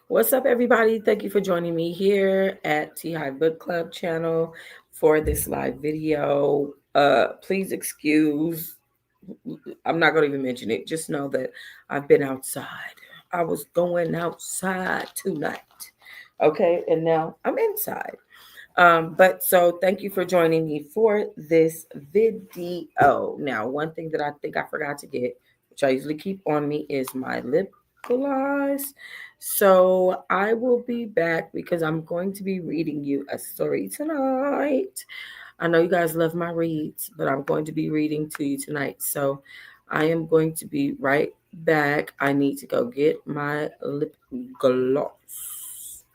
What's up, everybody? Thank you for joining me here at T High Book Club channel for this live video. Please excuse, I'm not going to even mention it. Just know that I've been outside. I was going outside tonight. Okay, and now I'm inside. But so thank you for joining me for this video. Now, one thing that I think I forgot to get, which I usually keep on me, is my lip gloss. So I will be back because I'm going to be reading you a story tonight. I know you guys love my reads, but I'm going to be reading to you tonight. So I am going to be right back. I need to go get my lip gloss.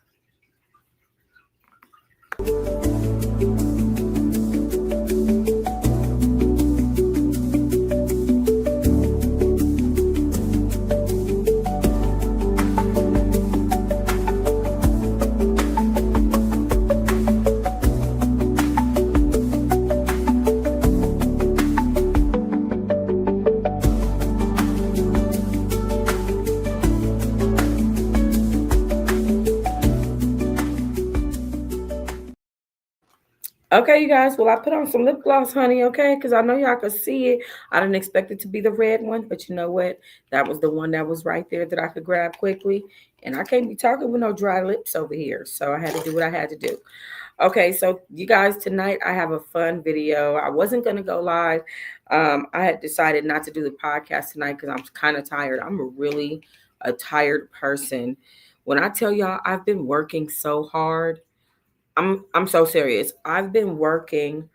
Okay, you guys. Well, I put on some lip gloss, honey, okay? Because I know y'all could see it. I didn't expect it to be the red one, but you know what? That was the one that was right there that I could grab quickly. And I can't be talking with no dry lips over here. So I had to do what I had to do. Okay, so you guys, tonight I have a fun video. I wasn't going to go live. I had decided not to do the podcast tonight because I'm kind of tired. I'm really a tired person. When I tell y'all I've been working so hard, I'm so serious. I've been working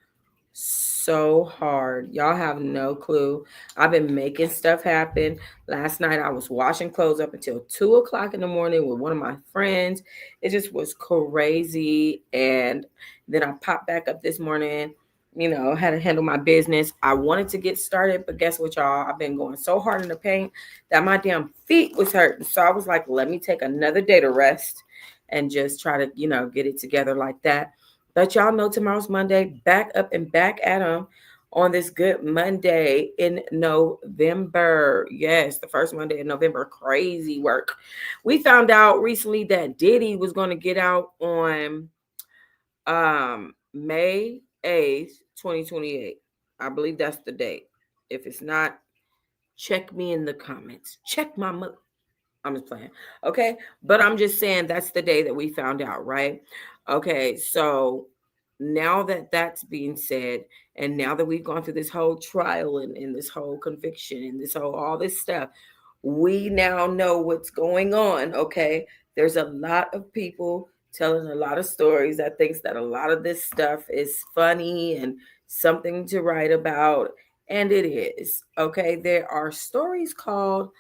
so hard. Y'all have no clue. I've been making stuff happen. Last night I was washing clothes up until 2 o'clock in the morning with one of my friends. It just was crazy. And then I popped back up this morning, had to handle my business. I wanted to get started, but guess what, y'all? I've been going so hard in the paint that my damn feet was hurting. So I was like, let me take another day to rest and just try to, get it together like that. But y'all know tomorrow's Monday, back up and back at them on this good Monday in November. Yes, the first Monday in November. Crazy work. We found out recently that Diddy was going to get out on May 8th, 2028. I believe that's the date. If it's not, check me in the comments. Check my mother. I'm just playing. Okay. But I'm just saying that's the day that we found out, right? Okay. So now that that's being said, and now that we've gone through this whole trial and this whole conviction and this whole, all this stuff, we now know what's going on. Okay. There's a lot of people telling a lot of stories that thinks that a lot of this stuff is funny and something to write about. And it is. Okay. There are stories called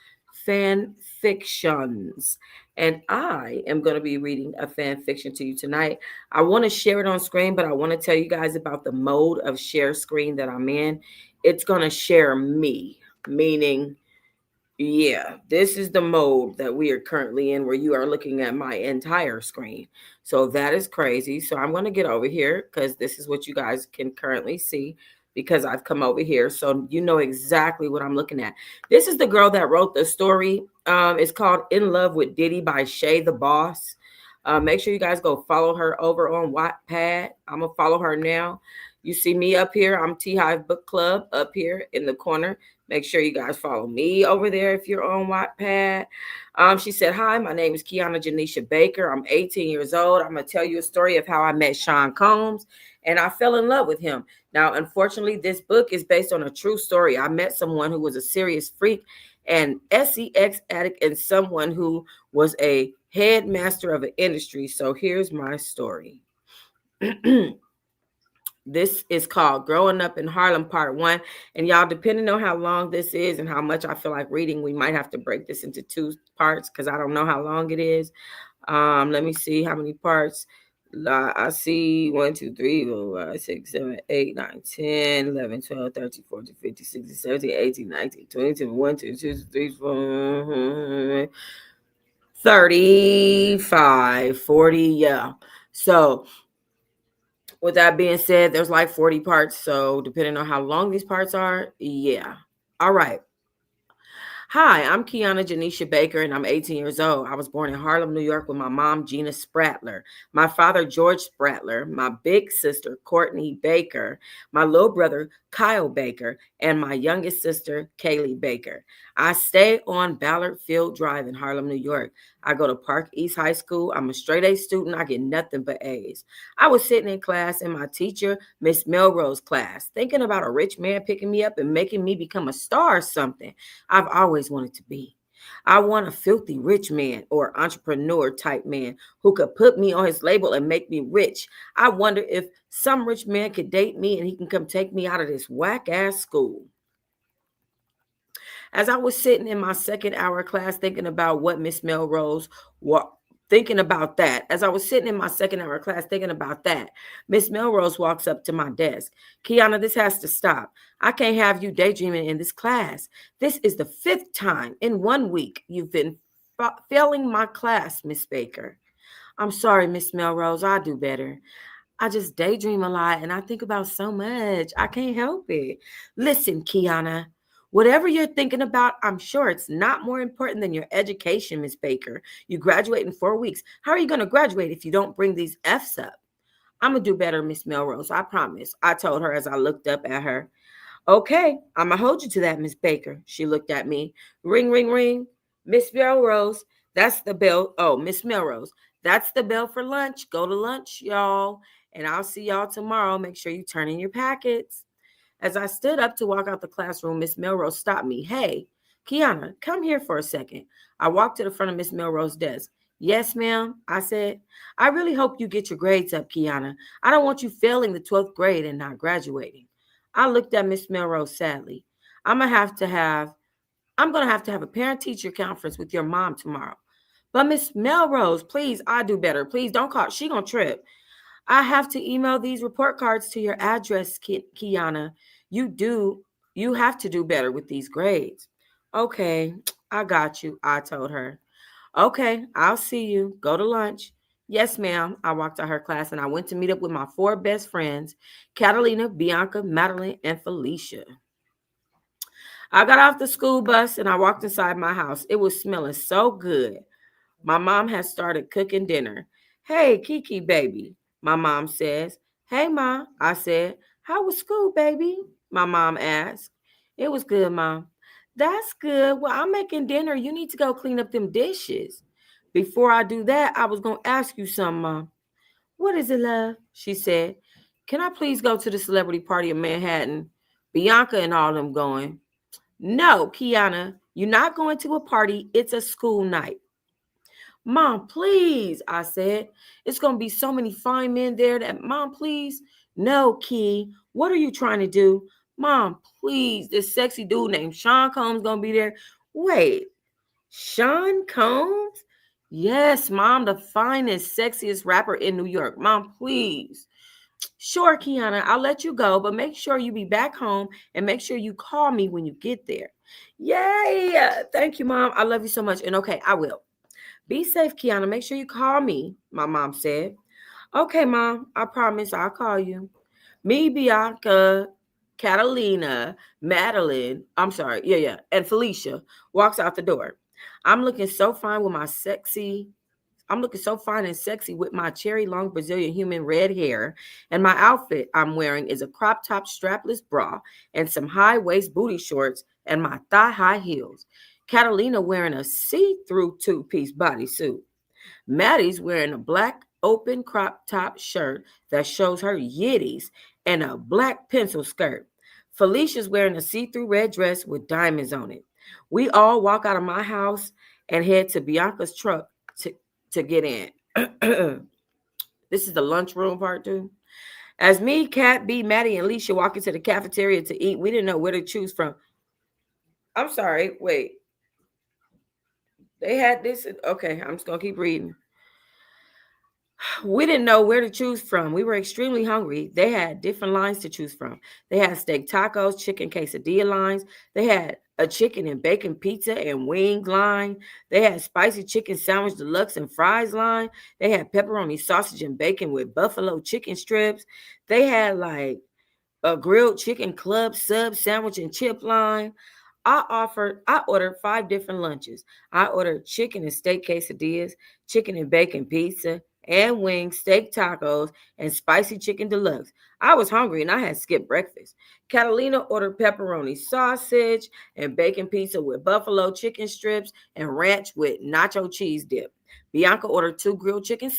fan fictions. And I am going to be reading a fan fiction to you tonight. I want to share it on screen, but I want to tell you guys about the mode of share screen that I'm in. It's going to share me, meaning, yeah, this is the mode that we are currently in where you are looking at my entire screen. So that is crazy. So I'm going to get over here because this is what you guys can currently see because I've come over here. So you know exactly what I'm looking at. This is the girl that wrote the story. It's called In Love with Diddy by Shay the Boss. Make sure you guys go follow her over on Wattpad. I'm going to follow her now. You see me up here. I'm T Hive Book Club up here in the corner. Make sure you guys follow me over there if you're on Wattpad. She said, hi, my name is Kiana Janisha Baker. I'm 18 years old. I'm going to tell you a story of how I met Sean Combs and I fell in love with him. Now, unfortunately, this book is based on a true story. I met someone who was a serious freak and sex addict and someone who was a headmaster of an industry. So here's my story. This is called Growing Up in Harlem Part 1. And y'all, depending on how long this is and how much I feel like reading, we might have to break this into 2 parts because I don't know how long it is. Let me see how many parts. I see 1, 2, 3, 4, 5, 6, 7, 8, 9, 10, 11, 12, 13, 14, 15, 16, 17, 18, 19, 20, 21, 22, 23, 24, 35, 40. Yeah. So with that being said, there's like 40 parts. So depending on how long these parts are, yeah. All right. Hi, I'm Kiana Janisha Baker, and I'm 18 years old. I was born in Harlem, New York, with my mom, Gina Spratler, my father, George Spratler, my big sister, Courtney Baker, my little brother, Kyle Baker, and my youngest sister, Kaylee Baker. I stay on Ballard Field Drive in Harlem, New York. I go to Park East High School. I'm a straight A student. I get nothing but A's. I was sitting in class in my teacher, Miss Melrose class, thinking about a rich man picking me up and making me become a star or something. I've always wanted to be. I want a filthy rich man or entrepreneur type man who could put me on his label and make me rich. I wonder if some rich man could date me and he can come take me out of this whack ass school. As I was sitting in my second hour class thinking about what Miss Melrose wa- thinking about that. As I was sitting in my second hour class thinking about that, Miss Melrose walks up to my desk. Kiana, this has to stop. I can't have you daydreaming in this class. This is the fifth time in 1 week you've been failing my class, Miss Baker. I'm sorry, Miss Melrose. I'll do better. I just daydream a lot and I think about so much. I can't help it. Listen, Kiana, whatever you're thinking about, I'm sure it's not more important than your education, Miss Baker. You graduate in 4 weeks. How are you going to graduate if you don't bring these F's up? I'm going to do better, Miss Melrose. I promise. I told her as I looked up at her. Okay, I'm going to hold you to that, Miss Baker. She looked at me. Ring, ring, ring. Miss Melrose, that's the bell. Oh, Miss Melrose, that's the bell for lunch. Go to lunch, y'all. And I'll see y'all tomorrow. Make sure you turn in your packets. As I stood up to walk out the classroom, Miss Melrose stopped me. Hey, Kiana, come here for a second. I walked to the front of Miss Melrose's desk. Yes, ma'am, I said. I really hope you get your grades up, Kiana. I don't want you failing the 12th grade and not graduating. I looked at Miss Melrose sadly. I'm gonna have to have I'm gonna have to have a parent teacher conference with your mom tomorrow. But Miss Melrose, please, I do better. Please don't call. She gonna trip. I have to email these report cards to your address, Kiana. You do. You have to do better with these grades. Okay, I got you. I told her. Okay, I'll see you. Go to lunch. Yes, ma'am. I walked to her class and I went to meet up with my four best friends, Catalina, Bianca, Madeline, and Felicia. I got off the school bus and I walked inside my house. It was smelling so good. My mom has started cooking dinner. Hey, Kiki, baby, my mom says. Hey, Ma, I said. How was school, baby? My mom asked. It was good, Mom. That's good. Well, I'm making dinner. You need to go clean up them dishes. Before I do that, I was going to ask you something, Mom. What is it, love? She said. Can I please go to the celebrity party in Manhattan? Bianca and all them going. No, Kiana, you're not going to a party. It's a school night. Mom, please, I said. It's going to be so many fine men there that, Mom, please. No, Key, what are you trying to do? Mom, please, this sexy dude named Sean Combs going to be there. Wait, Sean Combs? Yes, Mom, the finest, sexiest rapper in New York. Mom, please. Sure, Kiana, I'll let you go, but make sure you be back home and make sure you call me when you get there. Yay! Thank you, Mom. I love you so much. And okay, I will. Be safe, Kiana. Make sure you call me, my mom said. Okay, Mom. I promise I'll call you. Me, Bianca, Catalina, Madeline, I'm sorry, and Felicia walks out the door. I'm looking so fine with my sexy I'm looking so fine and sexy with my cherry long Brazilian human red hair. And my outfit I'm wearing is a crop top strapless bra and some high waist booty shorts and my thigh high heels. Catalina wearing a see through two piece bodysuit. Maddie's wearing a black open crop top shirt that shows her yitties and a black pencil skirt. Felicia's wearing a see through red dress with diamonds on it. We all walk out of my house and head to Bianca's truck to get in. This is the lunchroom part two. As me, Kat, B, Maddie, and Alicia walk into the cafeteria to eat, we didn't know where to choose from. I'm sorry, wait. They had this. Okay, I'm just gonna keep reading. We didn't know where to choose from. We were extremely hungry. They had different lines to choose from. They had steak tacos, chicken quesadilla lines. They had a chicken and bacon pizza and wing line. They had spicy chicken sandwich deluxe and fries line. They had pepperoni sausage and bacon with buffalo chicken strips. They had like a grilled chicken club sub sandwich and chip line. I ordered 5 different lunches. I ordered chicken and steak quesadillas, chicken and bacon pizza, and wings, steak tacos, and spicy chicken deluxe. I was hungry and I had skipped breakfast. Catalina ordered pepperoni sausage and bacon pizza with buffalo chicken strips and ranch with nacho cheese dip. Bianca ordered 2 grilled chicken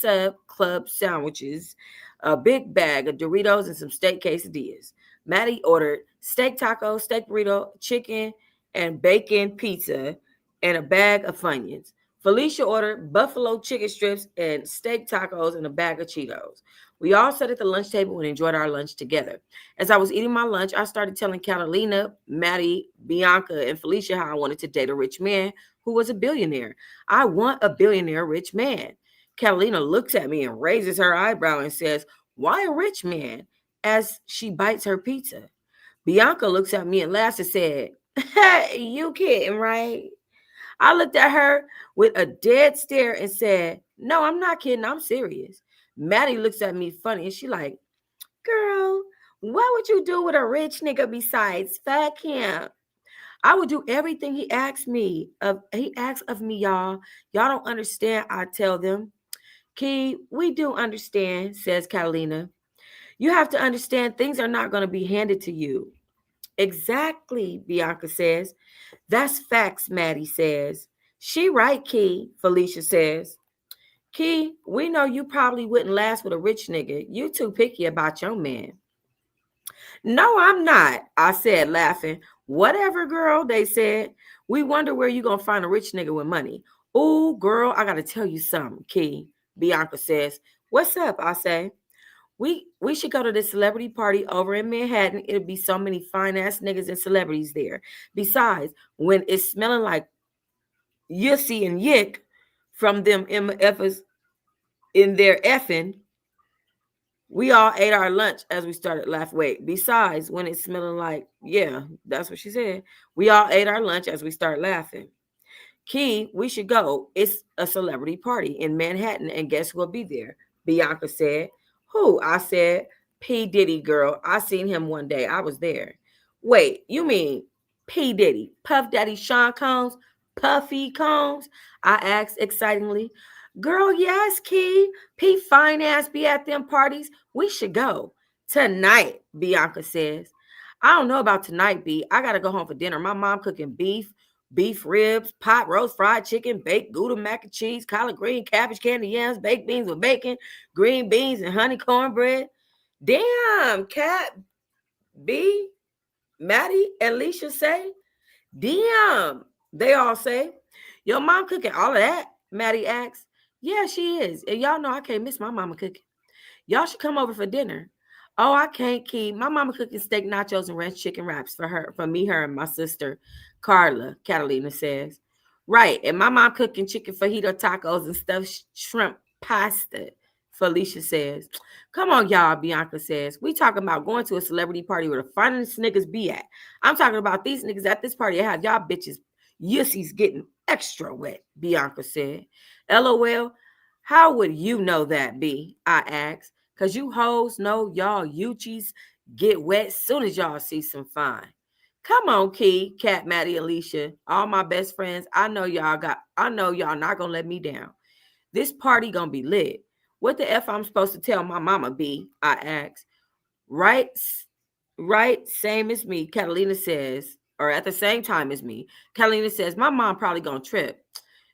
club sandwiches, a big bag of Doritos, and some steak quesadillas. Maddie ordered steak tacos, steak burrito, chicken and bacon pizza, and a bag of Funyuns. Felicia ordered buffalo chicken strips and steak tacos and a bag of Cheetos. We all sat at the lunch table and enjoyed our lunch together. As I was eating my lunch, I started telling Catalina, Maddie, Bianca, and Felicia how I wanted to date a rich man who was a billionaire. I want a billionaire rich man. Catalina looks at me and raises her eyebrow and says, "Why a rich man?" as she bites her pizza. Bianca looks at me and laughs and said, "You kidding, right?" I looked at her with a dead stare and said, "No, I'm not kidding. I'm serious." Maddie looks at me funny and she like, "Girl, what would you do with a rich nigga besides fuck him?" I would do everything he asks me. He asks of me, y'all. Y'all don't understand, I tell them. "Key, we do understand," says Catalina. "You have to understand things are not going to be handed to you." "Exactly," Bianca says. "That's facts," Maddie says. "She right, Key," Felicia says. "Key, we know you probably wouldn't last with a rich nigga. You too picky about your man." "No, I'm not," I said, laughing. "Whatever, girl," they said. "We wonder where you gonna find a rich nigga with money." "Ooh, girl, I gotta tell you something, Key," Bianca says. "What's up?" I say. We should go to this celebrity party over in Manhattan. It'll be so many fine ass niggas and celebrities there. Besides, when it's smelling like yussy and yick from them MFers in their effing, we all ate our lunch as we started laughing. Wait, besides, when it's smelling like, yeah, that's what she said. We all ate our lunch as we started laughing. "Key, we should go. It's a celebrity party in Manhattan, and guess who'll be there?" Bianca said. "Who?" I said. "P. Diddy, girl. I seen him one day. I was there." "Wait, you mean P. Diddy? Puff Daddy Sean Combs? Puffy Combs?" I asked excitedly. "Girl, yes, Key. P. Fine ass be at them parties. We should go." "Tonight," Bianca says. "I don't know about tonight, B. I gotta go home for dinner. My mom cooking beef ribs, pot roast, fried chicken, baked Gouda mac and cheese, collard green, cabbage, candy yams, baked beans with bacon, green beans, and honey cornbread." "Damn, Cat, B, Maddie, and Alicia say." "Damn," they all say. "Your mom cooking all of that?" Maddie asks. "Yeah, she is. And y'all know I can't miss my mama cooking. Y'all should come over for dinner." "Oh, I can't keep. My mama cooking steak nachos and ranch chicken wraps for me, her, and my sister, Carla," Catalina says. "Right, and my mom cooking chicken fajita tacos and stuffed shrimp pasta," Felicia says. "Come on, y'all," Bianca says. "We talking about going to a celebrity party where the finest niggas be at. I'm talking about these niggas at this party that have y'all bitches yussies getting extra wet," Bianca said. "LOL, how would you know that, B?" I asked. "Cause you hoes know y'all Uchis get wet soon as y'all see some fine." "Come on, Key, Cat, Maddie, Alicia, all my best friends. I know y'all not gonna let me down. This party gonna be lit. What the F I'm supposed to tell my mama, B?" I asked. Right, right, same as me, Catalina says, or at the same time as me. Catalina says, "My mom probably gonna trip."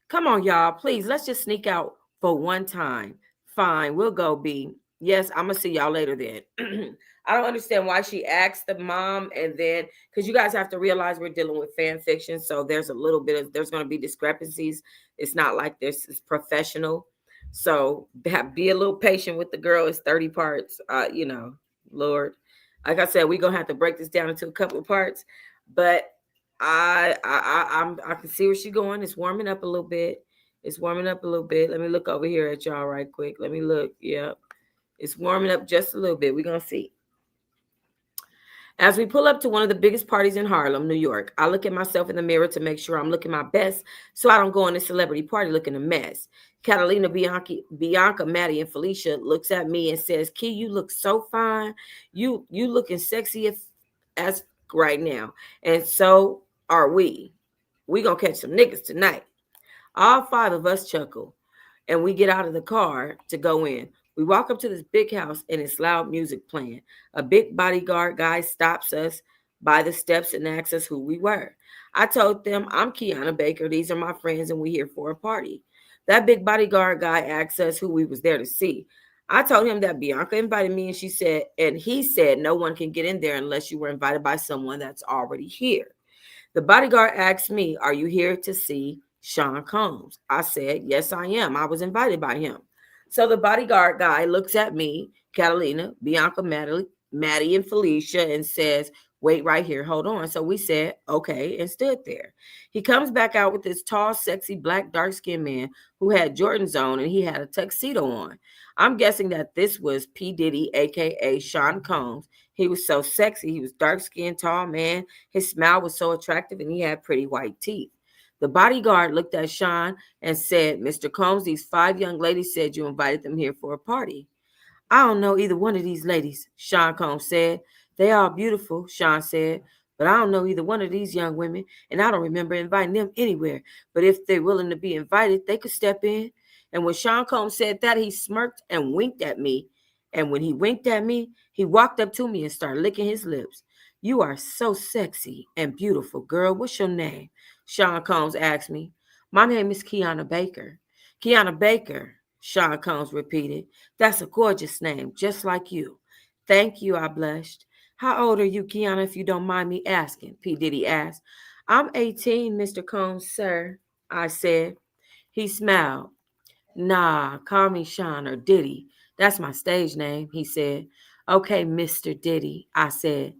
"Come on, y'all, please, let's just sneak out for one time." "Fine, we'll go, B. Yes, I'm gonna see y'all later then." I don't understand why she asked the mom and then, because you guys have to realize we're dealing with fan fiction, so there's going to be discrepancies. It's not like this is professional, so be a little patient with the girl. It's 30 parts, Lord. Like I said, we're gonna have to break this down into a couple of parts, but I can see where she's going. It's warming up a little bit. It's warming up a little bit. Let me look over here at y'all right quick. Let me look. Yep. It's warming up just a little bit. We're gonna see. As we pull up to one of the biggest parties in Harlem, New York, I look at myself in the mirror to make sure I'm looking my best so I don't go in this celebrity party looking a mess. Catalina, Bianca, Maddie, and Felicia looks at me and says, "Key, you look so fine. You looking sexy as right now." And so are we? We gonna catch some niggas tonight. All five of us chuckle and we get out of the car to go in. We walk up to this big house and it's loud music playing. A big bodyguard guy stops us by the steps and asks us who we were. I told them, I'm Kiana Baker. These are my friends and we here for a party. That big bodyguard guy asked us who we was there to see. I told him that Bianca invited me and he said no one can get in there unless you were invited by someone that's already here. The bodyguard asked me, are you here to see Sean Combs? I said, yes, I am. I was invited by him. So the bodyguard guy looks at me, Catalina, Bianca, Maddie, and Felicia and says, wait right here, hold on. So we said, okay, and stood there. He comes back out with this tall, sexy, black, dark-skinned man who had Jordans on and he had a tuxedo on. I'm guessing that this was P. Diddy, a.k.a. Sean Combs. He was so sexy. He was dark-skinned, tall man. His smile was so attractive and he had pretty white teeth. The bodyguard looked at Sean and said, Mr. Combs, these five young ladies said you invited them here for a party. I don't know either one of these ladies, Sean Combs said. They are beautiful, Sean said, but I don't know either one of these young women, and I don't remember inviting them anywhere. But if they're willing to be invited, they could step in. And when Sean Combs said that, he smirked and winked at me. And when he winked at me, he walked up to me and started licking his lips. You are so sexy and beautiful, girl. What's your name? Sean Combs asked me. My name is Kiana Baker. Kiana Baker, Sean Combs repeated. That's a gorgeous name, just like you. Thank you, I blushed. How old are you, Kiana, if you don't mind me asking? P. Diddy asked. I'm 18, Mr. Combs, sir, I said. He smiled. Nah, call me Sean or Diddy. That's my stage name, he said. Okay, Mr. Diddy, I said.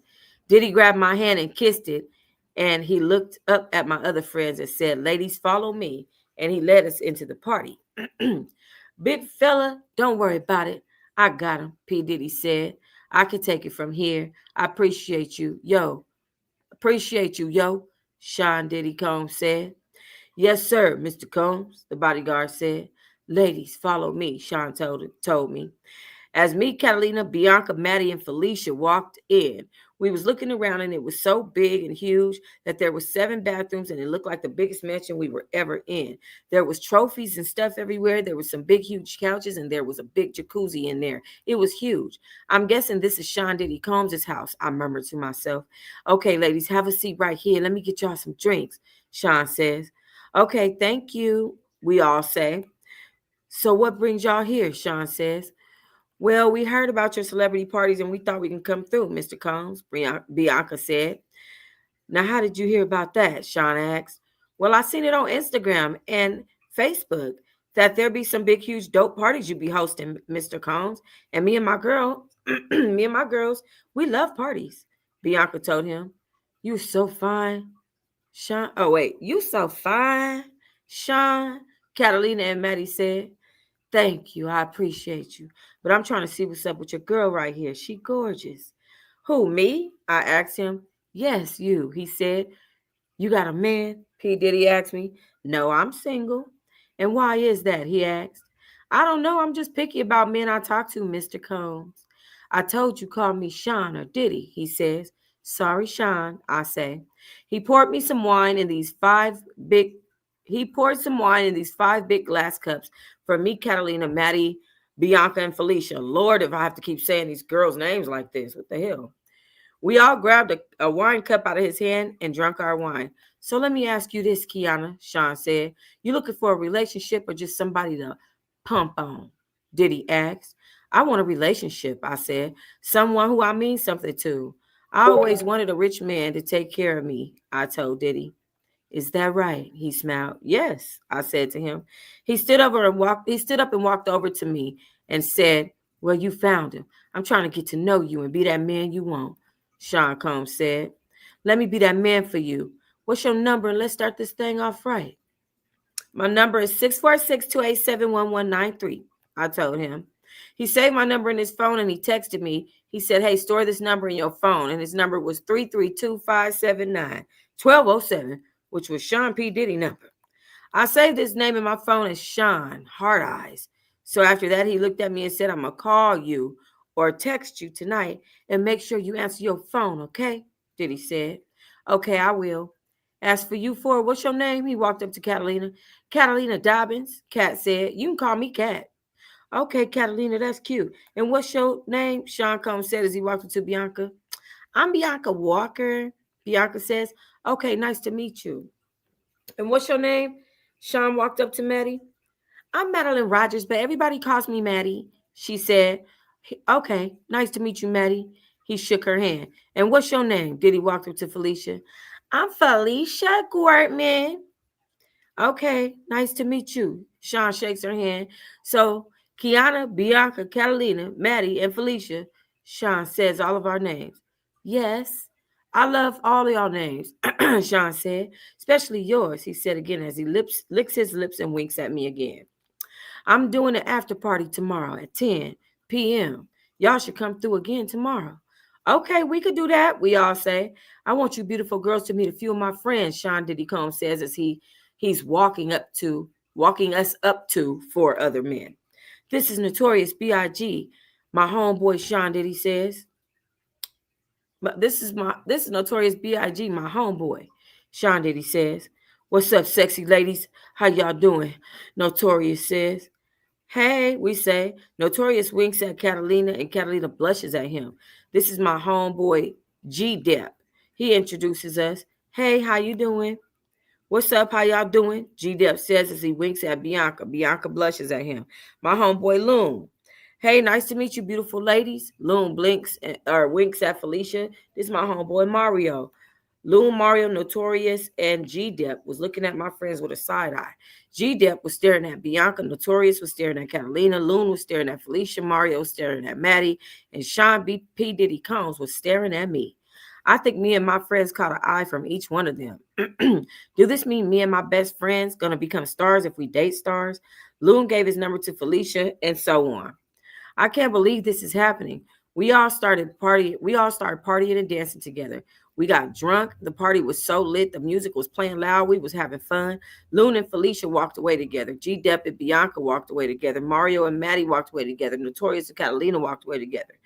Diddy grabbed my hand and kissed it, and he looked up at my other friends and said, ladies, follow me, and he led us into the party. Big fella, don't worry about it. I got him, P. Diddy said. I can take it from here. I appreciate you, yo. Appreciate you, yo, Sean Diddy Combs said. Yes, sir, Mr. Combs, the bodyguard said. Ladies, follow me, Sean told me. As me, Catalina, Bianca, Maddie, and Felicia walked in, we was looking around and it was so big and huge that there was 7 bathrooms and it looked like the biggest mansion we were ever in. There was trophies and stuff everywhere. There was some big, huge couches and there was a big jacuzzi in there. It was huge. I'm guessing this is Sean Diddy Combs' house, I murmured to myself. Okay, ladies, have a seat right here. Let me get y'all some drinks, Sean says. Okay, thank you, we all say. So what brings y'all here, Sean says. Well, we heard about your celebrity parties and we thought we can come through, Mr. Combs, Bianca said. Now, how did you hear about that? Sean asked. Well, I seen it on Instagram and Facebook that there be some big, huge, dope parties you be hosting, Mr. Combs. And me and my girls, we love parties, Bianca told him. You so fine, Sean. Oh, wait, you so fine, Sean, Catalina and Maddie said. Thank you. I appreciate you. But I'm trying to see what's up with your girl right here. She gorgeous. Who, me? I asked him. Yes, you. He said. You got a man? P. Diddy asked me. No, I'm single. And why is that? He asked. I don't know. I'm just picky about men I talk to, Mr. Combs. I told you call me Sean or Diddy, he says. Sorry, Sean, I say. He poured me some wine in these five big he poured some wine in these 5 big glass cups for me, Catalina, Maddie, Bianca, and Felicia. Lord, if I have to keep saying these girls' names like this, what the hell? We all grabbed a wine cup out of his hand and drank our wine. So let me ask you this, Kiana, Sean said. You looking for a relationship or just somebody to pump on? Diddy asked. I want a relationship, I said. Someone who I mean something to. I always wanted a rich man to take care of me, I told Diddy. Is that right? He smiled. Yes, I said to him. He stood up and walked over to me and said, well, you found him. I'm trying to get to know you and be that man you want, Sean Combs said. Let me be that man for you. What's your number? And let's start this thing off right. My number is 646-287-1193, I told him. He saved my number in his phone and he texted me. He said, hey, store this number in your phone. And his number was 332-579-1207, which was Sean P. Diddy number. I saved his name in my phone as Sean, Hard Eyes. So after that, he looked at me and said, I'm going to call you or text you tonight and make sure you answer your phone, okay? Diddy said. Okay, I will. As for you four, what's your name? He walked up to Catalina. Catalina Dobbins, Cat said. You can call me Cat. Okay, Catalina, that's cute. And what's your name? Sean Combs said as he walked up to Bianca. I'm Bianca Walker. Bianca says, okay, nice to meet you. And what's your name? Sean walked up to Maddie. I'm Madeline Rogers, but everybody calls me Maddie. She said, okay, nice to meet you, Maddie. He shook her hand. And what's your name? Diddy walked up to Felicia. I'm Felicia Gortman. Okay, nice to meet you. Sean shakes her hand. So, Kiana, Bianca, Catalina, Maddie, and Felicia. Sean says all of our names. Yes, I love all of y'all names, Sean said. Especially yours, he said again as he licks his lips and winks at me again. I'm doing an after party tomorrow at 10 p.m. Y'all should come through again tomorrow. Okay, we could do that, we all say. I want you beautiful girls to meet a few of my friends, Sean Diddy Combs says as he's walking us up to four other men. This is Notorious B.I.G., my homeboy Sean Diddy says. But this is Notorious B.I.G., my homeboy, Sean Diddy says. What's up, sexy ladies? How y'all doing? Notorious says. Hey, we say. Notorious winks at Catalina, and Catalina blushes at him. This is my homeboy, G-Dep. He introduces us. Hey, how you doing? What's up? How y'all doing? G-Dep says as he winks at Bianca. Bianca blushes at him. My homeboy, Loon. Hey, nice to meet you, beautiful ladies. Loon winks at Felicia. This is my homeboy, Mario. Loon, Mario, Notorious, and G-Dep was looking at my friends with a side eye. G-Dep was staring at Bianca. Notorious was staring at Catalina. Loon was staring at Felicia. Mario was staring at Maddie. And Sean P. Diddy Combs was staring at me. I think me and my friends caught an eye from each one of them. Do this mean me and my best friends going to become stars if we date stars? Loon gave his number to Felicia, and so on. I can't believe this is happening. We all started partying and dancing together. We got drunk. The party was so lit. The music was playing loud. We was having fun. Loon and Felicia walked away together. G-Dep and Bianca walked away together. Mario and Maddie walked away together. Notorious and Catalina walked away together.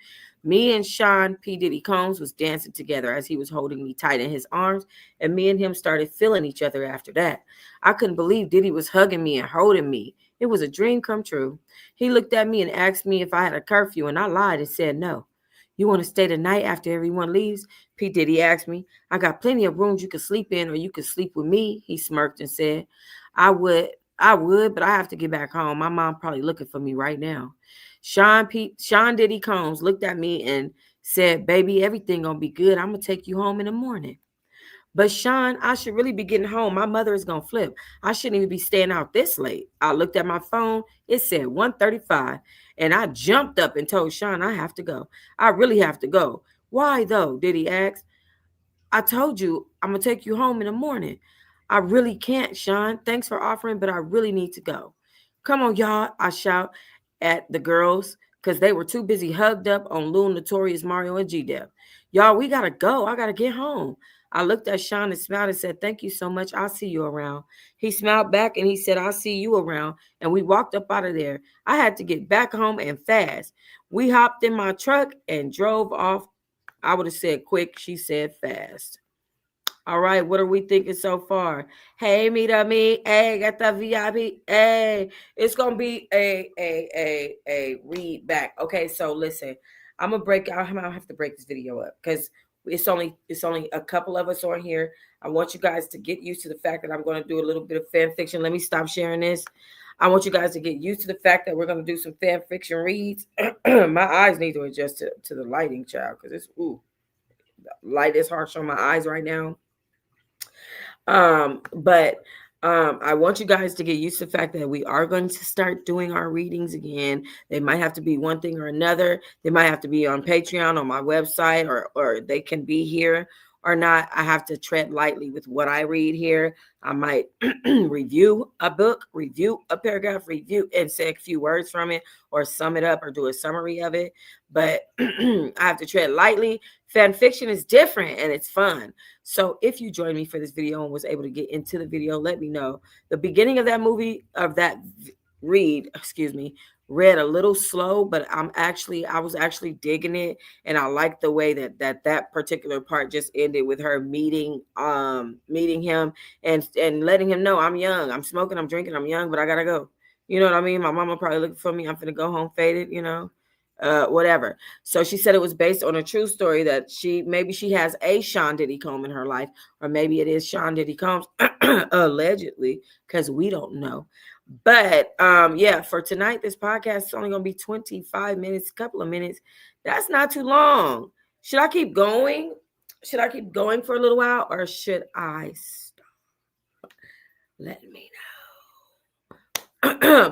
Me and Sean P. Diddy Combs was dancing together as he was holding me tight in his arms, and me and him started feeling each other after that. I couldn't believe Diddy was hugging me and holding me. It was a dream come true. He looked at me and asked me if I had a curfew, and I lied and said no. You want to stay the night after everyone leaves? P. Diddy asked me. I got plenty of rooms you could sleep in, or you could sleep with me, he smirked and said. I would, but I have to get back home. My mom probably looking for me right now. Sean Diddy Combs looked at me and said, baby, everything gonna be good. I'm gonna take you home in the morning. But Sean, I should really be getting home. My mother is gonna flip. I shouldn't even be staying out this late. I looked at my phone. It said 1:35. And I jumped up and told Sean I have to go. I really have to go. Why though? Diddy asked. I told you I'm gonna take you home in the morning. I really can't, Sean. Thanks for offering, but I really need to go. Come on, y'all, I shout at the girls because they were too busy hugged up on Loon, Notorious, Mario, and G-Dep. Y'all, we gotta go. I gotta get home. I looked at Sean and smiled and said, thank you so much. I'll see you around. He smiled back and he said, I'll see you around. And we walked up out of there. I had to get back home and fast. We hopped in my truck and drove off. I would have said quick. She said fast. All right, what are we thinking so far? Hey, meet up me. Hey, got the VIP. Hey, it's gonna be a read back. Okay, so listen, I'm gonna have to break this video up because it's only a couple of us on here. I want you guys to get used to the fact that I'm gonna do a little bit of fan fiction. Let me stop sharing this. I want you guys to get used to the fact that we're gonna do some fan fiction reads. My eyes need to adjust to the lighting, child, because it's the light is harsh on my eyes right now. But I want you guys to get used to the fact that we are going to start doing our readings again. They might have to be one thing or another. They might have to be on Patreon, on my website, or they can be here or not. I have to tread lightly with what I read here. I might review a book, review a paragraph, review and say a few words from it or sum it up or do a summary of it. But I have to tread lightly. Fan fiction is different and it's fun. So if you joined me for this video and was able to get into the video, let me know. The beginning of that read read a little slow, but I was actually digging it, and I like the way that particular part just ended with her meeting him and letting him know, I'm young, I'm smoking, I'm drinking, I'm young, but I gotta go. You know what I mean? My mama probably looking for me. I'm finna go home faded, whatever. So she said it was based on a true story that she has a Sean Diddy Combs in her life, or maybe it is Sean Diddy Combs, allegedly, because we don't know. But yeah, for tonight, this podcast is only gonna be 25 minutes, a couple of minutes. That's not too long. Should I keep going? Should I keep going for a little while, or should I stop? Let me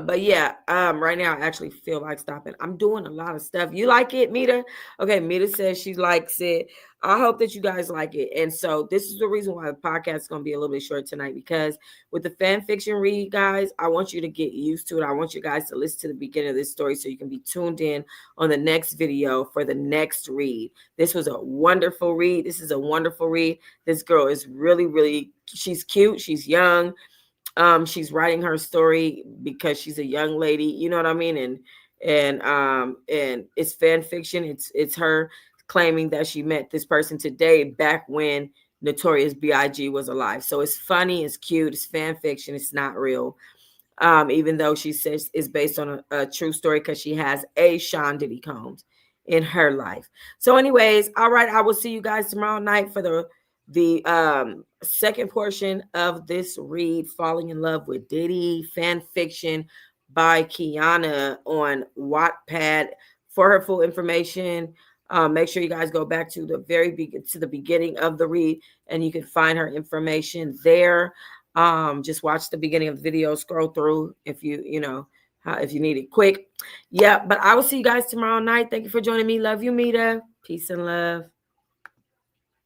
but yeah, right now I actually feel like stopping. I'm doing a lot of stuff. You like it, Mita? Okay, Mita says she likes it. I hope that you guys like it. And so this is the reason why the podcast is going to be a little bit short tonight, because with the fan fiction read, guys, I want you to get used to it. I want you guys to listen to the beginning of this story so you can be tuned in on the next video for the next read. This was a wonderful read. This is a wonderful read. This girl is really, really, she's cute. She's young. She's writing her story because she's a young lady, you know what I mean? And it's fan fiction. It's her claiming that she met this person today back when Notorious B.I.G. was alive. So it's funny, it's cute, it's fan fiction, it's not real. Even though she says it's based on a true story, because she has a Sean Diddy Combs in her life. So anyways, all right, I will see you guys tomorrow night for the second portion of this read, Falling in Love with Diddy, fan fiction by Kiana on Wattpad. For her full information, make sure you guys go back to the beginning of the read, and you can find her information there. Just watch the beginning of the video, scroll through if if you need it quick. Yeah, but I will see you guys tomorrow night. Thank you for joining me. Love you, Mita. Peace and love.